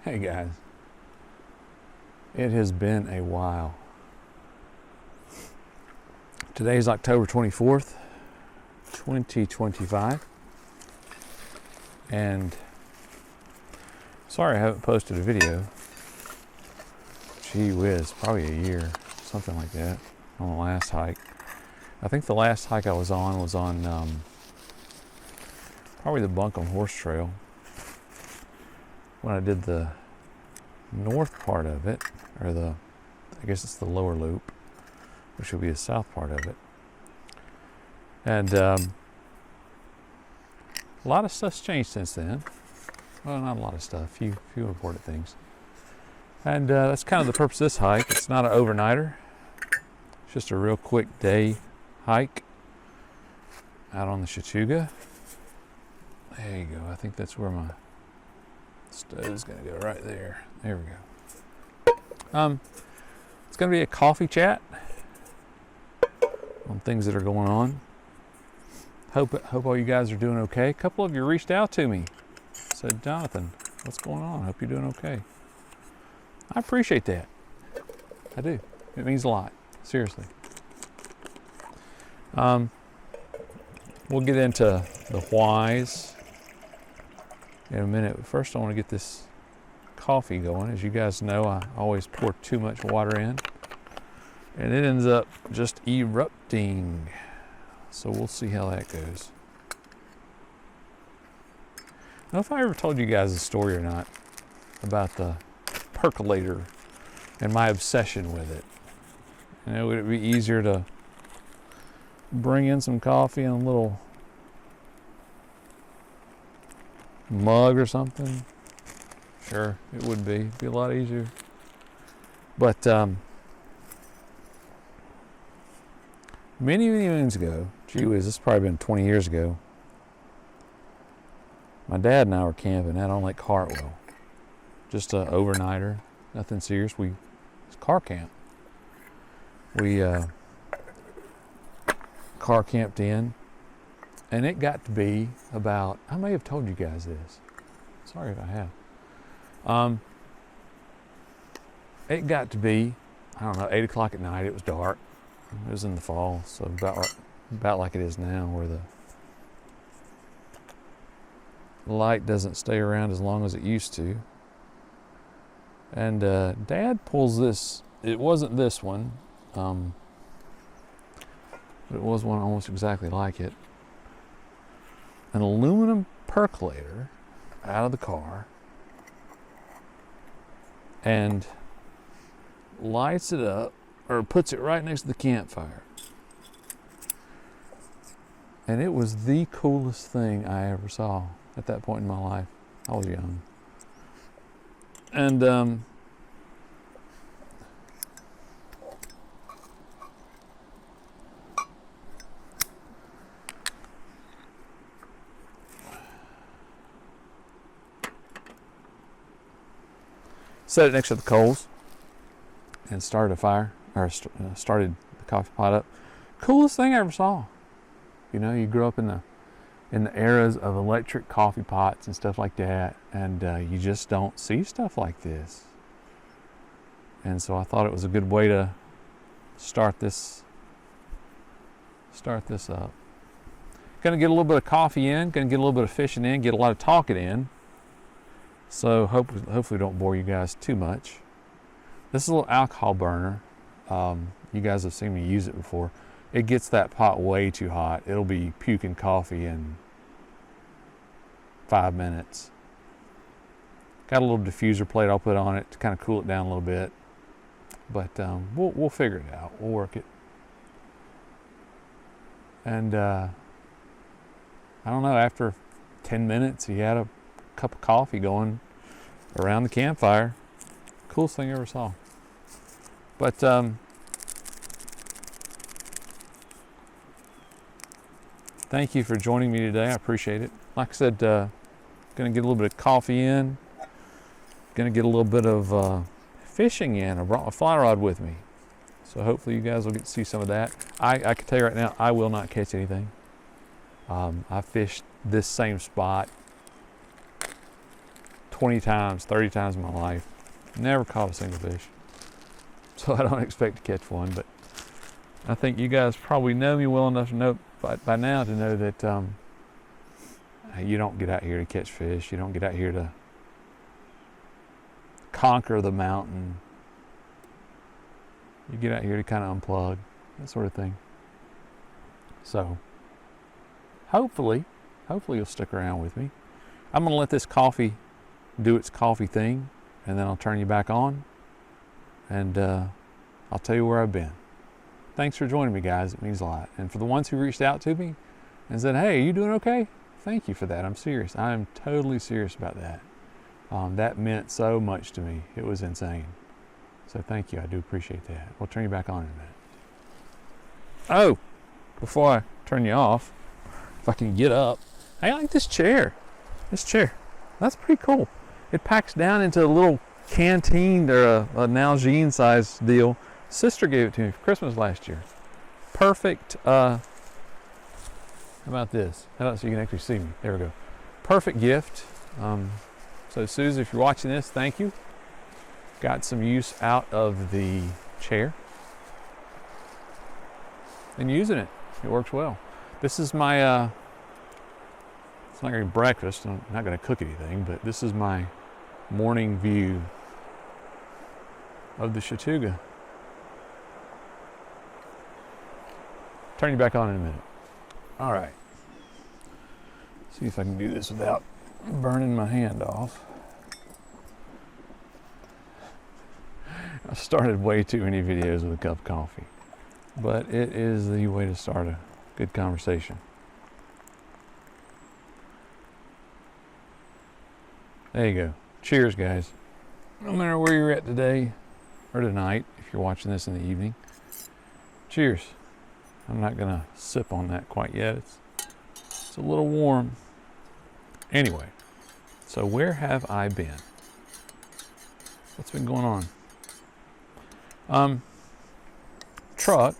Hey guys, it has been a while. Today is October 24th, 2025, and sorry I haven't posted a video. Gee whiz, probably a year, something like that, on the last hike. I think the last hike I was on probably the Buncombe Horse Trail, when I did the north part of it, or I guess it's the lower loop, which will be the south part of it. And a lot of stuff's changed since then. Well, not a lot of stuff, few important things. And that's kind of the purpose of this hike. It's not an overnighter. It's just a real quick day hike out on the Chattooga. There you go. I think that's where my stove is going to go, right there. There we go. It's going to be a coffee chat on things that are going on. Hope all you guys are doing okay. A couple of you reached out to me, said, Jonathan, what's going on? Hope you're doing okay. I appreciate that. I do. It means a lot. Seriously. We'll get into the whys in a minute. But first, I want to get this coffee going. As you guys know, I always pour too much water in, and it ends up just erupting. So we'll see how that goes. I don't know if I ever told you guys a story or not about the percolator and my obsession with it. You know, would it be easier to bring in some coffee in a little mug or something? Sure, it would be. It'd be a lot easier. But many moons ago, gee whiz, this has probably been 20 years ago, my dad and I were camping out on Lake Hartwell. Just an overnighter, nothing serious. It's car camp. We car camped in, and it got to be about, I may have told you guys this. Sorry if I have. It got to be, I don't know, 8 o'clock at night. It was dark. It was in the fall, so about like it is now, where the light doesn't stay around as long as it used to. And Dad pulls this. It wasn't this one, but it was one almost exactly like it. An aluminum percolator out of the car and lights it up, or puts it right next to the campfire. And it was the coolest thing I ever saw at that point in my life. I was young. And set it next to the coals and started a fire, or started the coffee pot up. Coolest thing I ever saw. You know, you grew up in the eras of electric coffee pots and stuff like that, and you just don't see stuff like this. And so I thought it was a good way to start this up. Gonna get a little bit of coffee in, gonna get a little bit of fishing in, get a lot of talking in. So hopefully don't bore you guys too much. This is a little alcohol burner. You guys have seen me use it before. It gets that pot way too hot. It'll be puking coffee in 5 minutes. Got a little diffuser plate I'll put on it to kind of cool it down a little bit. But we'll figure it out. We'll work it. And I don't know, after 10 minutes he had a cup of coffee going around the campfire. Coolest thing I ever saw. But thank you for joining me today. I appreciate it. Like I said, gonna get a little bit of coffee in. Gonna get a little bit of fishing in. I brought my fly rod with me, so hopefully you guys will get to see some of that. I can tell you right now, I will not catch anything. I fished this same spot 20 times, 30 times in my life. Never caught a single fish. So I don't expect to catch one, but I think you guys probably know me well enough to know by now to know that you don't get out here to catch fish. You don't get out here to conquer the mountain. You get out here to kind of unplug, that sort of thing. So hopefully you'll stick around with me. I'm going to let this coffee do its coffee thing, and then I'll turn you back on, and I'll tell you where I've been. Thanks for joining me, guys. It means a lot. And for the ones who reached out to me and said, hey, are you doing okay? Thank you for that. I'm serious. I am totally serious about that. That meant so much to me. It was insane. So thank you. I do appreciate that. We'll turn you back on in a minute. Oh, before I turn you off, if I can get up, I like this chair. This chair. That's pretty cool. It packs down into a little canteen or a Nalgene size deal. Sister gave it to me for Christmas last year. Perfect. How about this? How about so you can actually see me? There we go. Perfect gift. So Susie, if you're watching this, thank you. Got some use out of the chair and using it. It works well. This is my, it's not going to be breakfast. I'm not going to cook anything, but this is my morning view of the Chattooga. Turn you back on in a minute. All right. See if I can do this without burning my hand off. I started way too many videos with a cup of coffee, but it is the way to start a good conversation. There you go. Cheers, guys. No matter where you're at today or tonight, if you're watching this in the evening, cheers. I'm not gonna sip on that quite yet. It's a little warm. Anyway, so where have I been? What's been going on? Truck.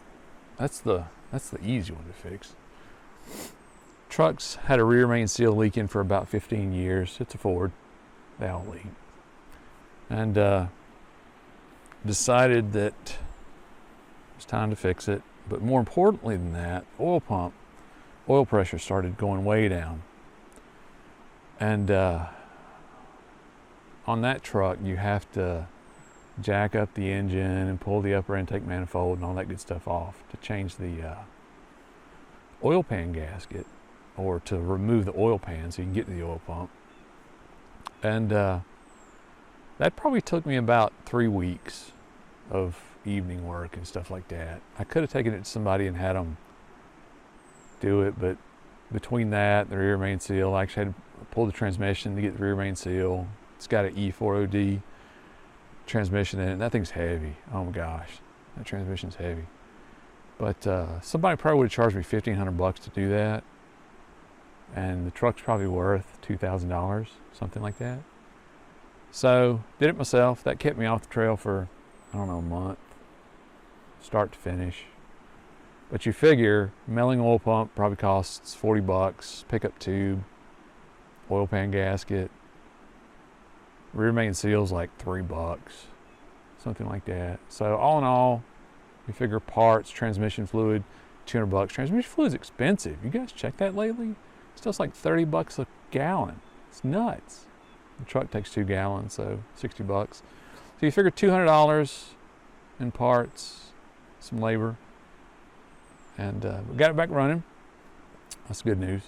That's the easy one to fix. Truck's had a rear main seal leaking for about 15 years. It's a Ford. They all leak. And decided that it was time to fix it. But more importantly than that, oil pressure started going way down. And on that truck, you have to jack up the engine and pull the upper intake manifold and all that good stuff off to change the oil pan gasket, or to remove the oil pan so you can get to the oil pump. And that probably took me about 3 weeks of evening work and stuff like that. I could have taken it to somebody and had them do it, but between that, the rear main seal, I actually had to pull the transmission to get the rear main seal. It's got an E4OD transmission in it. That thing's heavy. Oh my gosh, that transmission's heavy. But somebody probably would have charged me $1,500 to do that, and the truck's probably worth $2,000, something like that. So did it myself. That kept me off the trail for, I don't know, a month, start to finish. But you figure milling oil pump probably costs $40, pickup tube, oil pan gasket, rear main seal's like $3, something like that. So all in all, you figure parts, transmission fluid, $200. Transmission fluid's expensive. You guys check that lately? It's just like $30 a gallon. It's nuts. The truck takes 2 gallons, so $60. So you figure $200 in parts, some labor, and we got it back running. That's good news.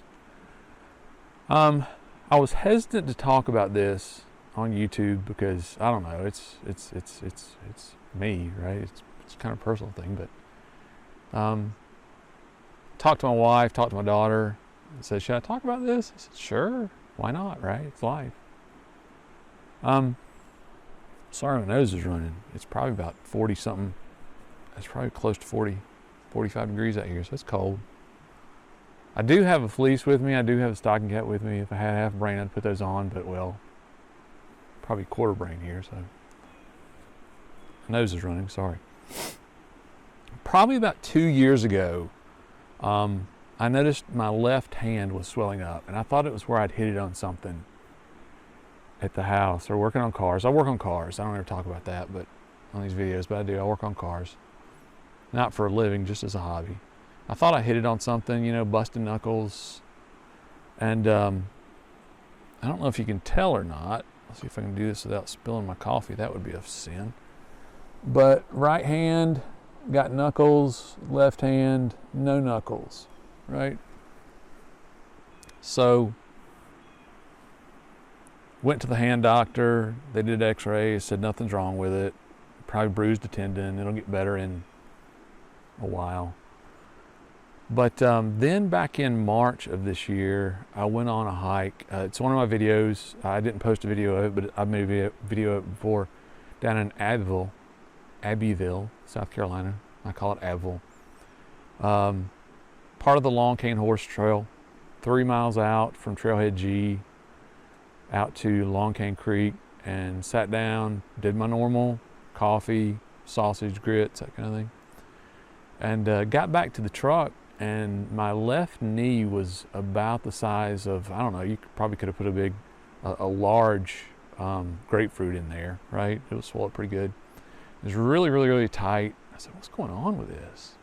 I was hesitant to talk about this on YouTube because I don't know. It's me, right? It's kind of a personal thing, but talked to my wife, talked to my daughter, and said, "Should I talk about this?" I said, "Sure, why not? Right? It's life." Sorry, my nose is running. It's probably about 40 something. It's probably close to 40, 45 degrees out here, so it's cold. I do have a fleece with me. I do have a stocking cap with me. If I had half a brain, I'd put those on, but well, probably quarter brain here, so my nose is running, sorry. Probably about 2 years ago, I noticed my left hand was swelling up, and I thought it was where I'd hit it on something. at the house or working on cars. I work on cars. I don't ever talk about that, but on these videos, but I do. I work on cars, not for a living, just as a hobby. I thought I hit it on something, you know, busting knuckles, and I don't know if you can tell or not. Let's see if I can do this without spilling my coffee. That would be a sin. But right hand got knuckles, left hand no knuckles, right? So went to the hand doctor. They did x-rays, said nothing's wrong with it. Probably bruised a tendon. It'll get better in a while. But then back in March of this year, I went on a hike. It's one of my videos. I didn't post a video of it, but I made a video of it before, down in Abbeville, South Carolina. I call it Abbeville. Part of the Long Cane Horse Trail, 3 miles out from Trailhead G, out to Long Cane Creek, and sat down, did my normal coffee, sausage, grits, that kind of thing, and got back to the truck, and my left knee was about the size of, I don't know, you probably could have put a large grapefruit in there, right? It was swallowed pretty good. It was really, really, really tight. I said, what's going on with this?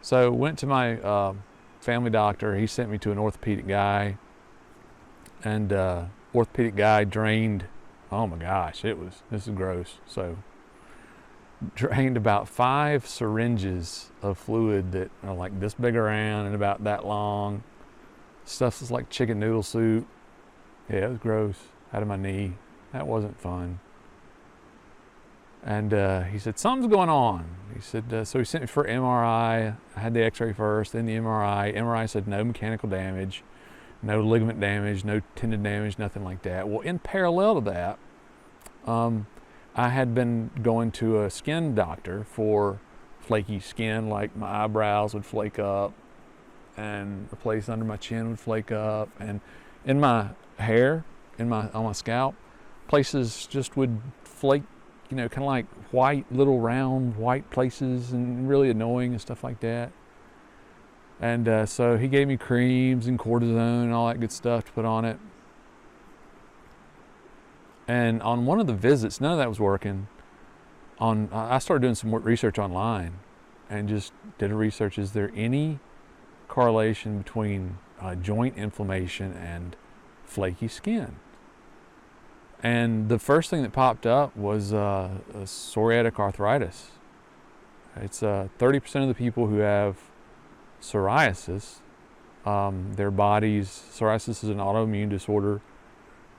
So went to my family doctor. He sent me to an orthopedic guy, and orthopedic guy drained, oh my gosh, this is gross. So drained about 5 syringes of fluid that are like this big around and about that long. Stuff that's like chicken noodle soup. Yeah, it was gross. Out of my knee. That wasn't fun. And he said, something's going on. He said, so he sent me for MRI. I had the x-ray first, then the MRI. MRI said no mechanical damage, no ligament damage, no tendon damage, nothing like that. Well, in parallel to that, I had been going to a skin doctor for flaky skin, like my eyebrows would flake up and the place under my chin would flake up, and in my hair, on my scalp, places just would flake, you know, kind of like white, little round white places, and really annoying and stuff like that. And so he gave me creams and cortisone and all that good stuff to put on it. And on one of the visits, none of that was working. I started doing some more research online and just did a research. Is there any correlation between joint inflammation and flaky skin? And the first thing that popped up was psoriatic arthritis. It's 30% of the people who have psoriasis, psoriasis is an autoimmune disorder.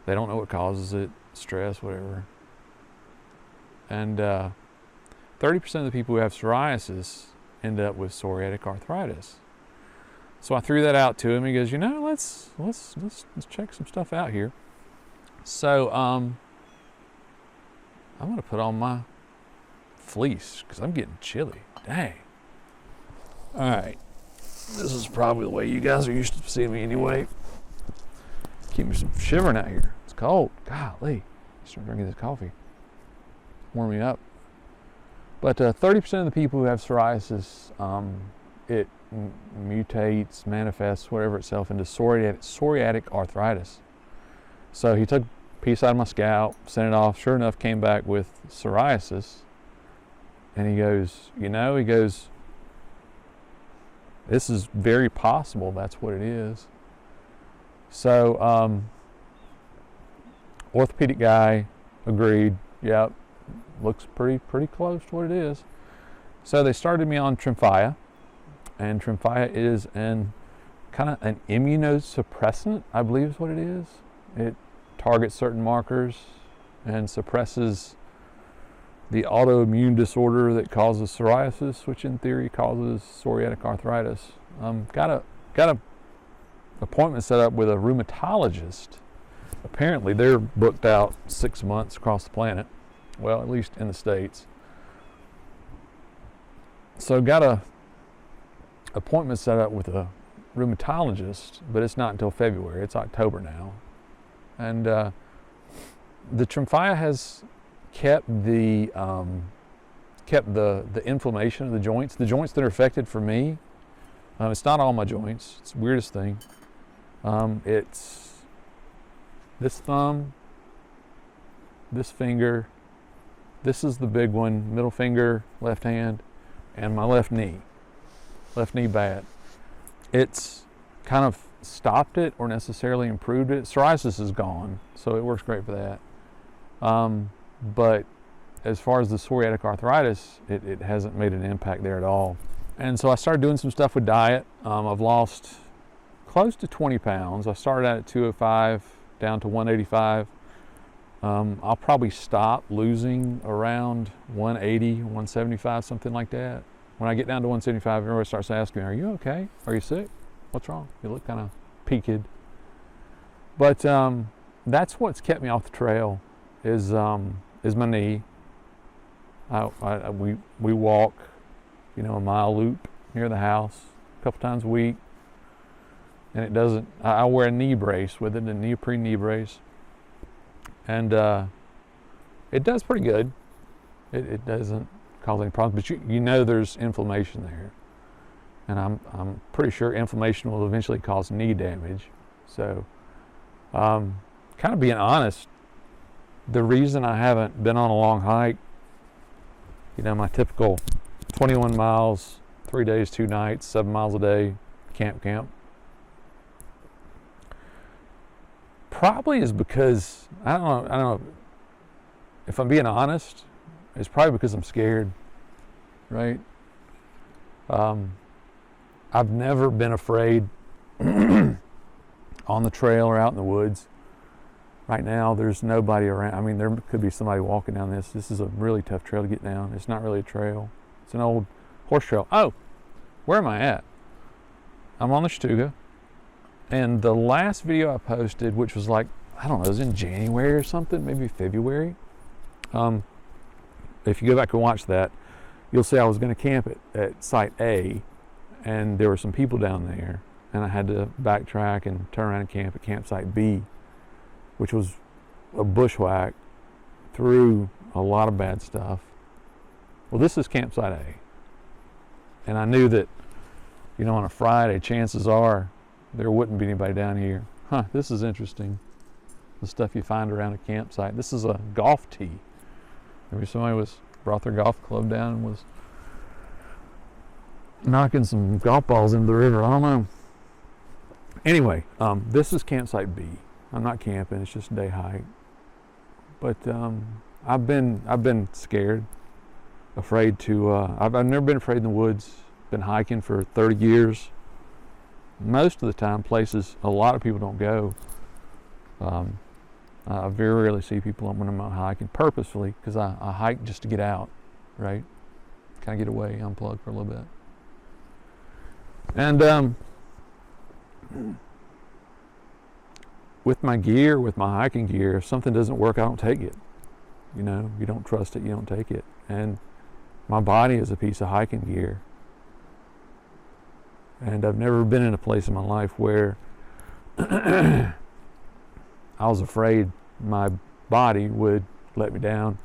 They don't know what causes it, stress, whatever. And 30% of the people who have psoriasis end up with psoriatic arthritis. So I threw that out to him. He goes, you know, let's check some stuff out here. So I'm gonna put on my fleece because I'm getting chilly. Dang. All right, this is probably the way you guys are used to seeing me anyway. Keep me some shivering out here. It's cold. Golly, start drinking this coffee. Warm me up. But 30% of the people who have psoriasis, it mutates, manifests, whatever itself, into psoriatic arthritis. So he took a piece out of my scalp, sent it off. Sure enough, came back with psoriasis. And he goes, this is very possible that's what it is. So orthopedic guy agreed, yep, looks pretty close to what it is. So they started me on Tremfya, and Tremfya is kind of an immunosuppressant, I believe is what it is. It targets certain markers and suppresses the autoimmune disorder that causes psoriasis, which in theory causes psoriatic arthritis. Got a appointment set up with a rheumatologist. Apparently they're booked out 6 months across the planet. Well, at least in the States. So got a appointment set up with a rheumatologist, but it's not until February. It's October now. And the Tremfya has kept the inflammation of the joints. The joints that are affected for me, it's not all my joints. It's the weirdest thing. It's this thumb this finger, this is the big one, middle finger, left hand, and my left knee bad. It's kind of stopped it or necessarily improved it. Psoriasis is gone, so it works great for that. But as far as the psoriatic arthritis, it hasn't made an impact there at all. And so I started doing some stuff with diet. I've lost close to 20 pounds. I started out at 205, down to 185. I'll probably stop losing around 180, 175, something like that. When I get down to 175, everybody starts asking me, are you okay? Are you sick? What's wrong? You look kind of peaked. But that's what's kept me off the trail is my knee. We walk, a mile loop near the house a couple times a week. And it doesn't, I wear a knee brace with it, a neoprene knee brace. And it does pretty good. It doesn't cause any problems, but you know there's inflammation there. And I'm pretty sure inflammation will eventually cause knee damage. So, kind of being honest, the reason I haven't been on a long hike, my typical 21 miles, 3 days, 2 nights, 7 miles a day, camp, probably is because, I don't know, if I'm being honest, it's probably because I'm scared, right? I've never been afraid on the trail or out in the woods. Right now, there's nobody around. I mean, there could be somebody walking down this. This is a really tough trail to get down. It's not really a trail. It's an old horse trail. Oh, where am I at? I'm on the Chattooga. And the last video I posted, which was like, I don't know, it was in January or something, maybe February. If you go back and watch that, you'll see I was going to camp at Site A, and there were some people down there, and I had to backtrack and turn around and camp at Campsite B, which was a bushwhack through a lot of bad stuff. Well, this is Campsite A. And I knew that, on a Friday, chances are there wouldn't be anybody down here. This is interesting. The stuff you find around a campsite. This is a golf tee. Maybe somebody brought their golf club down and was knocking some golf balls into the river. I don't know. Anyway, this is Campsite B. I'm not camping, it's just a day hike. But I've been scared, afraid to, I've never been afraid in the woods. Been hiking for 30 years. Most of the time, places a lot of people don't go. I very rarely see people when I'm out hiking purposefully, because I hike just to get out, right? Kind of get away, unplug for a little bit. And with my gear, with my hiking gear, if something doesn't work, I don't take it. You don't trust it, you don't take it. And my body is a piece of hiking gear. And I've never been in a place in my life where I was afraid my body would let me down.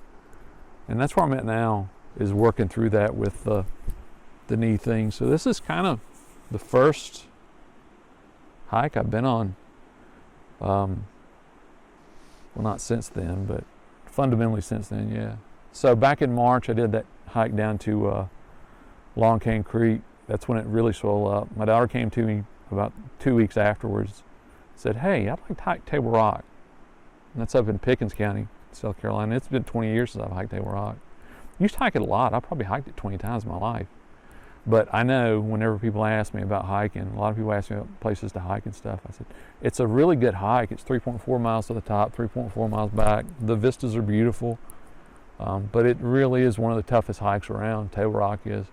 And that's where I'm at now, is working through that with the knee thing. So this is kind of the first hike I've been on. Well, not since then, but fundamentally since then, yeah. So back in March, I did that hike down to Long Cane Creek. That's when it really swelled up. My daughter came to me about 2 weeks afterwards, said, hey, I'd like to hike Table Rock. And that's up in Pickens County, South Carolina. It's been 20 years since I've hiked Table Rock. I used to hike it a lot. I probably hiked it 20 times in my life. But I know whenever people ask me about hiking, a lot of people ask me about places to hike and stuff. I said, it's a really good hike. It's 3.4 miles to the top, 3.4 miles back. The vistas are beautiful. But it really is one of the toughest hikes around. Table Rock is.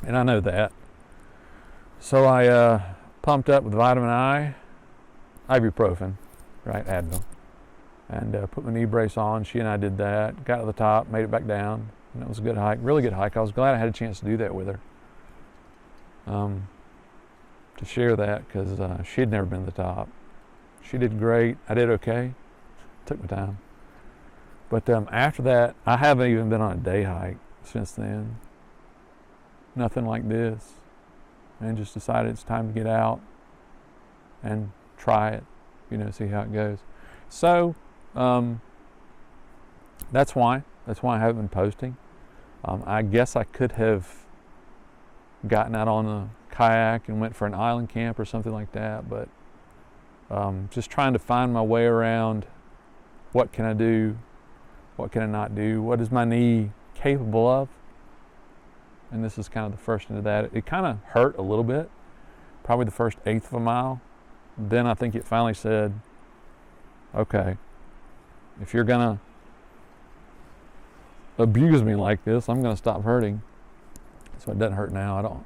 And I know that. So I pumped up with vitamin I, ibuprofen, right, Advil, and put my knee brace on. She and I did that, got to the top, made it back down, and it was a good hike, really good hike. I was glad I had a chance to do that with her, to share that, because she'd never been to the top. She did great. I did okay. Took my time. But after that, I haven't even been on a day hike since then. Nothing like this, and just decided it's time to get out and try it, see how it goes. So that's why I haven't been posting. I guess I could have gotten out on a kayak and went for an island camp or something like that, but just trying to find my way around. What can I do? What can I not do? What is my knee capable of? And this is kind of the first into that. It kind of hurt a little bit, probably the first eighth of a mile. Then I think it finally said, okay, if you're gonna abuse me like this, I'm gonna stop hurting. So it doesn't hurt now.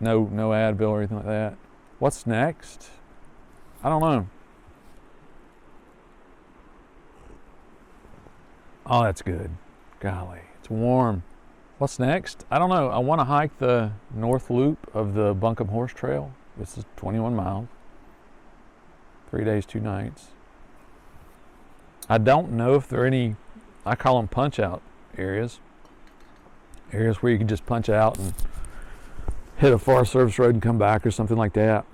No Advil or anything like that. What's next? I don't know. Oh, that's good. Golly, it's warm. What's next? I don't know. I want to hike the north loop of the Buncombe Horse Trail. This is 21 miles. 3 days, 2 nights. I don't know if there are any, I call them punch out areas. Areas where you can just punch out and hit a Forest Service road and come back or something like that.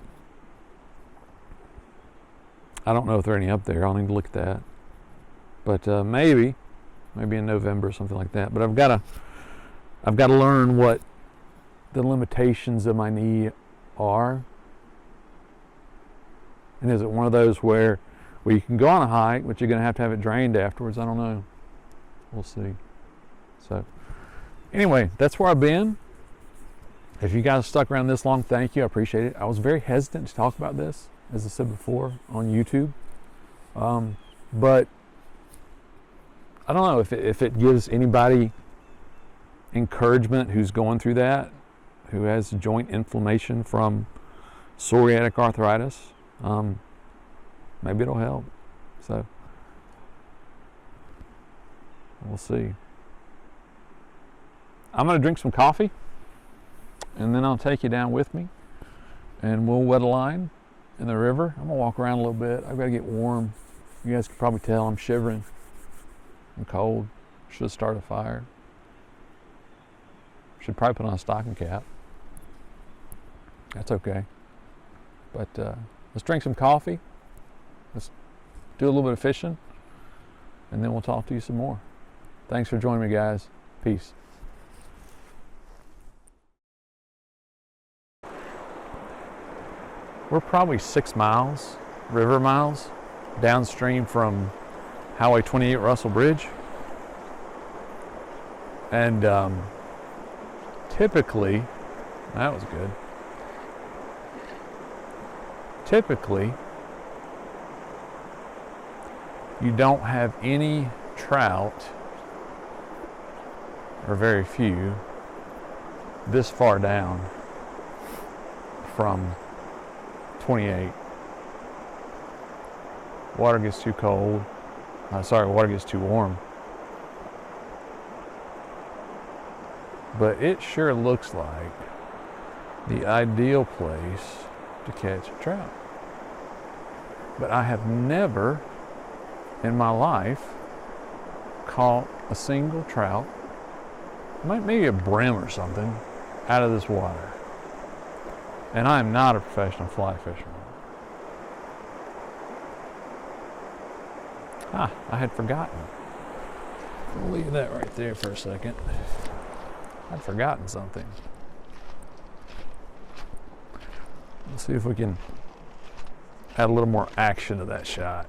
I don't know if there are any up there. I'll need to look at that. But maybe in November or something like that. But I've got to learn what the limitations of my knee are. And is it one of those where you can go on a hike, but you're going to have it drained afterwards? I don't know. We'll see. So anyway, that's where I've been. If you guys stuck around this long, thank you. I appreciate it. I was very hesitant to talk about this, as I said before, on YouTube. But I don't know if it gives anybody encouragement who's going through that, who has joint inflammation from psoriatic arthritis. Maybe it'll help. So we'll see. I'm going to drink some coffee, and then I'll take you down with me, and we'll wet a line in the river. I'm going to walk around a little bit. I've got to get warm. You guys can probably tell I'm shivering. I'm cold. Should start a fire. Should probably put on a stocking cap. That's okay. But let's drink some coffee. Let's do a little bit of fishing, and then we'll talk to you some more. Thanks for joining me, guys. Peace. We're probably 6 miles, river miles, downstream from Highway 28 Russell Bridge. And typically, that was good. Typically, you don't have any trout, or very few, this far down from 28. Water gets too cold. Water gets too warm. But it sure looks like the ideal place to catch a trout. But I have never in my life caught a single trout, maybe a brim or something, out of this water. And I am not a professional fly fisherman. I had forgotten. I'll leave that right there for a second. I'd forgotten something. Let's see if we can add a little more action to that shot.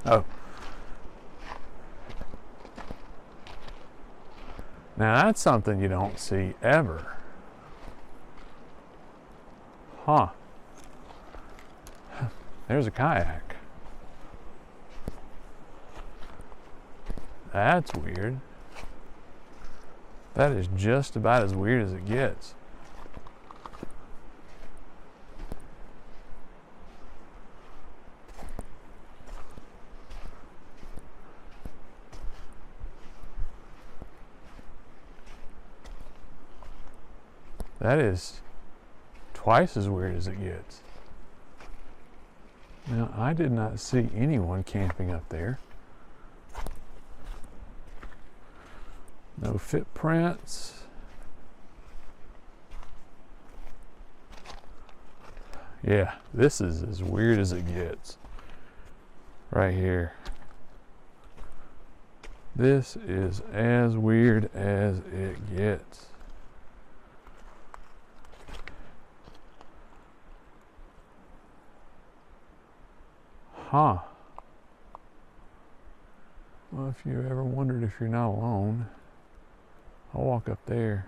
Oh. Now that's something you don't see ever. Huh. There's a kayak. That's weird. That is just about as weird as it gets. That is twice as weird as it gets. Now, I did not see anyone camping up there. No footprints. Yeah, this is as weird as it gets. Right here. This is as weird as it gets. Huh. Well, if you ever wondered if you're not alone, I'll walk up there.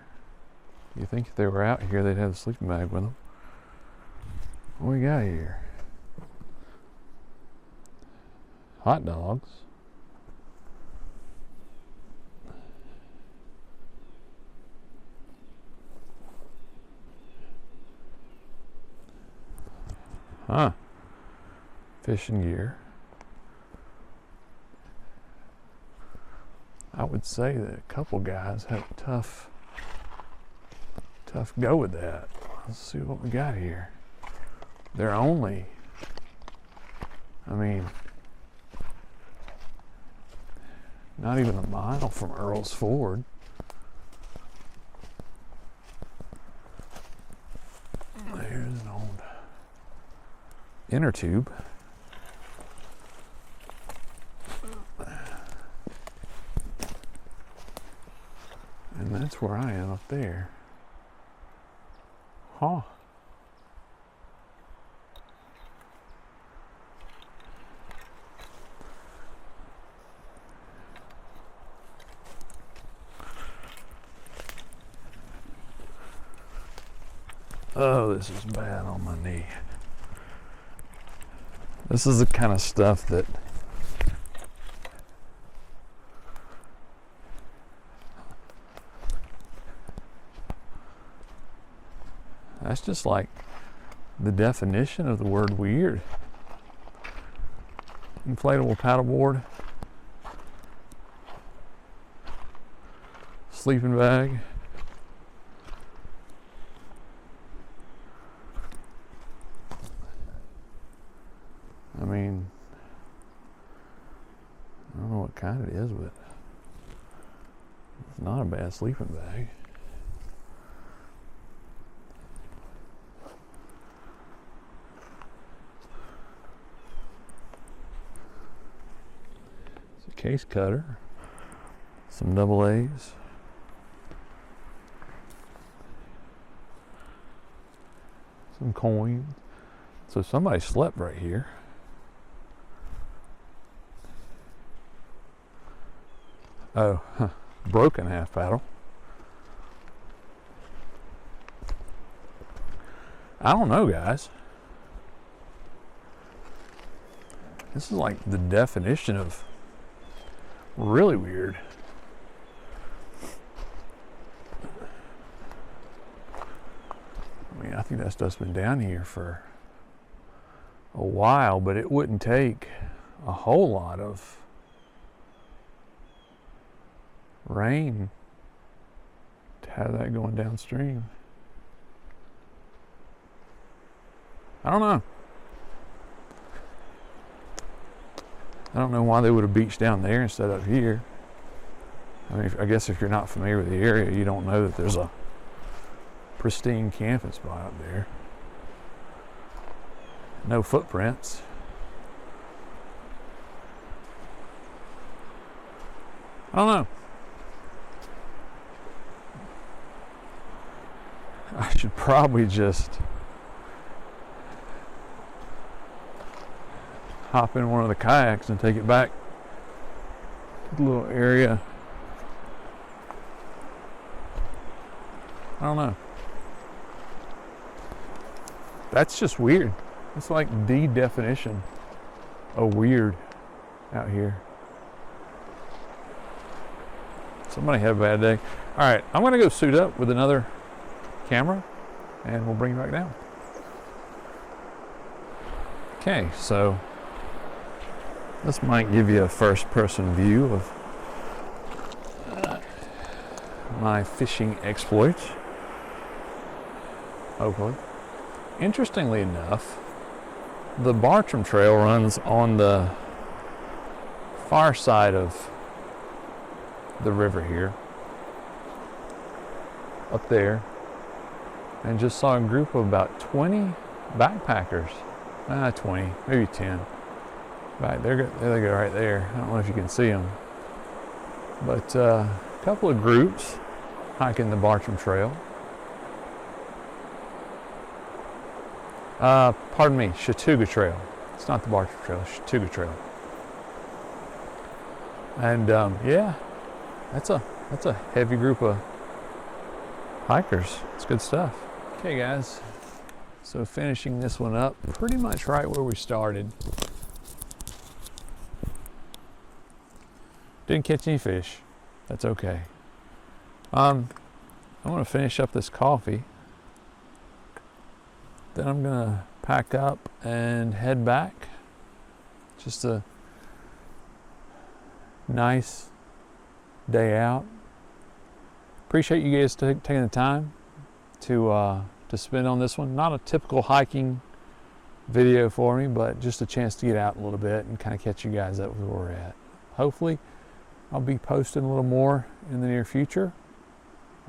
You think if they were out here, they'd have a sleeping bag with them. What we got here? Hot dogs. Huh. Fishing gear. I would say that a couple guys had a tough go with that. Let's see what we got here. They're only, I mean, not even a mile from Earl's Ford. There's an old inner tube. And that's where I am up there. Huh. Oh, this is bad on my knee. This is the kind of stuff that that's just like the definition of the word weird. Inflatable paddleboard, sleeping bag. I mean, I don't know what kind it is, but it's not a bad sleeping bag. It's a case cutter, some double A's. Some coins. So somebody slept right here. Oh, broken half paddle. I don't know, guys. This is like the definition of really weird. I mean, I think that stuff's been down here for a while, but it wouldn't take a whole lot of rain to have that going downstream. I don't know. I don't know why they would have beached down there instead of here. I mean, I guess if you're not familiar with the area, you don't know that there's a pristine camping spot up there. No footprints. I don't know. I should probably just hop in one of the kayaks and take it back to the little area. I don't know. That's just weird. It's like the definition of weird out here. Somebody had a bad day. All right, I'm gonna go suit up with another camera and we'll bring it back down. Okay, so this might give you a first person view of my fishing exploits. Hopefully. Interestingly enough, the Bartram Trail runs on the far side of the river here, up there, and just saw a group of about 20 backpackers. 20, maybe 10. Right there they go right there. I don't know if you can see them. But a couple of groups hiking the Bartram Trail. Pardon me, Chattooga Trail. It's not the Bartram Trail, Chattooga Trail. And yeah, that's a heavy group of hikers. It's good stuff. Okay guys, so finishing this one up pretty much right where we started. Didn't catch any fish. That's okay. I'm gonna finish up this coffee. Then I'm gonna pack up and head back. Just a nice day out. Appreciate you guys taking the time to spend on this one. Not a typical hiking video for me, but just a chance to get out a little bit and kind of catch you guys up where we're at. Hopefully I'll be posting a little more in the near future.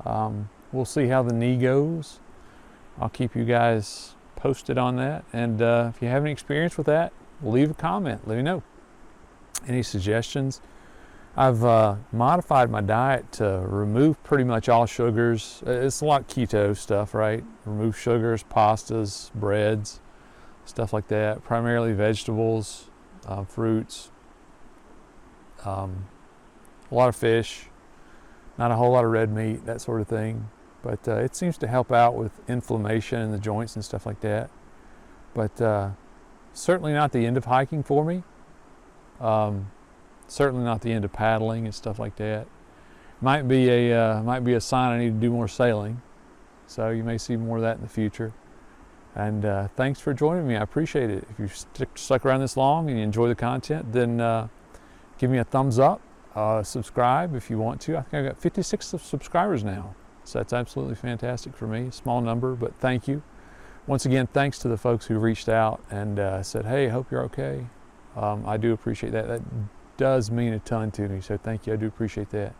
We'll see how the knee goes. I'll keep you guys posted on that. And if you have any experience with that, leave a comment. Let me know. Any suggestions? I've modified my diet to remove pretty much all sugars. It's a lot of keto stuff, right? Remove sugars, pastas, breads, stuff like that. Primarily vegetables, fruits, a lot of fish, not a whole lot of red meat, that sort of thing. But it seems to help out with inflammation in the joints and stuff like that. But certainly not the end of hiking for me. Certainly not the end of paddling and stuff like that. Might be a sign I need to do more sailing. So you may see more of that in the future. And thanks for joining me. I appreciate it. If you stuck around this long and you enjoy the content, then give me a thumbs up. Subscribe if you want to. I think I've got 56 subscribers now. So that's absolutely fantastic for me. Small number, but thank you. Once again, thanks to the folks who reached out and said, hey, hope you're okay. I do appreciate that. That does mean a ton to me. So thank you. I do appreciate that.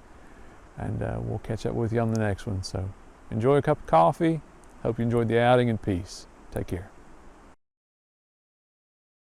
And we'll catch up with you on the next one. So enjoy a cup of coffee. Hope you enjoyed the outing, and peace. Take care.